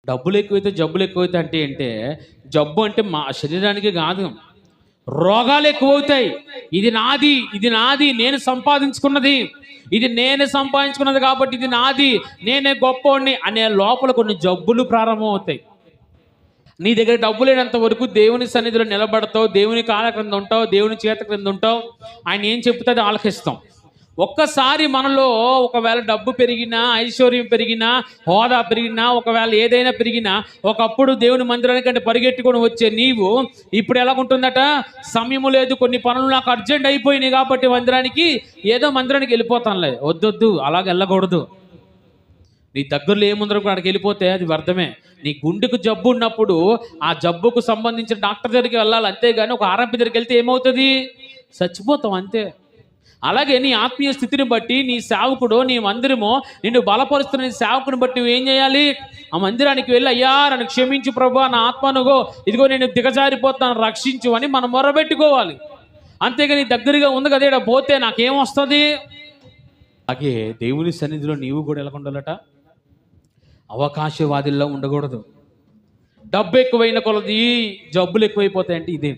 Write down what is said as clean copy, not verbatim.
డబ్బులు ఎక్కువైతే జబ్బులు ఎక్కువైతే అంటే జబ్బు అంటే మా శరీరానికి కాదు, రోగాలు ఎక్కువవుతాయి. ఇది నాది నేను సంపాదించుకున్నది, ఇది నేను సంపాదించుకున్నది కాబట్టి ఇది నాది, నేనే గొప్పోడిని అనే లోపల కొన్ని జబ్బులు ప్రారంభం అవుతాయి. నీ దగ్గర డబ్బు లేనంత వరకు దేవుని సన్నిధిలో నిలబడతావు, దేవుని కాళ్ళ క్రింద ఉంటావు, దేవుని చేత క్రింద ఉంటావు, ఆయన ఏం చెప్తే అది ఆలకిస్తాం. ఒక్కసారి మనలో ఒకవేళ డబ్బు పెరిగినా, ఐశ్వర్యం పెరిగినా, హోదా పెరిగినా, ఒకవేళ ఏదైనా పెరిగినా, ఒకప్పుడు దేవుని మందిరానికంటే పరిగెట్టుకొని వచ్చే నీవు ఇప్పుడు ఎలాగుంటుందట, సమయం లేదు, కొన్ని పనులు నాకు అర్జెంట్ అయిపోయినాయి కాబట్టి మందిరానికి వెళ్ళిపోతానులే. వద్దొద్దు, అలాగ వెళ్ళకూడదు. నీ దగ్గరలో ఏముందరో అక్కడికి వెళ్ళిపోతే అది వ్యర్థమే. నీ గుండెకు జబ్బు ఉన్నప్పుడు ఆ జబ్బుకు సంబంధించిన డాక్టర్ దగ్గరికి వెళ్ళాలి, అంతేగాని ఒక ఆర్ఎంపీ దగ్గరికి వెళ్తే ఏమవుతుంది, చచ్చిపోతాం అంతే. అలాగే నీ ఆత్మీయ స్థితిని బట్టి నీ సేవకుడు, నీ మందిరమో నిన్ను బలపరుస్తున్న నీ సేవకుని బట్టి నువ్వేం చేయాలి, ఆ మందిరానికి వెళ్ళి, అయ్యా నన్ను క్షమించు ప్రభువా, నా ఆత్మనుగో ఇదిగో నేను దిగజారిపోతాను, రక్షించు అని మనం మొరబెట్టుకోవాలి. అంతేగాని దగ్గరగా ఉంది కదా ఇక్కడ పోతే నాకేమొస్తుంది. అలాగే దేవుని సన్నిధిలో నీవు కూడా ఎలా ఉండాలట, అవకాశవాదిల్లో ఉండకూడదు. డబ్బు ఎక్కువైన కొలది జబ్బులు ఎక్కువైపోతాయంటే ఇదే.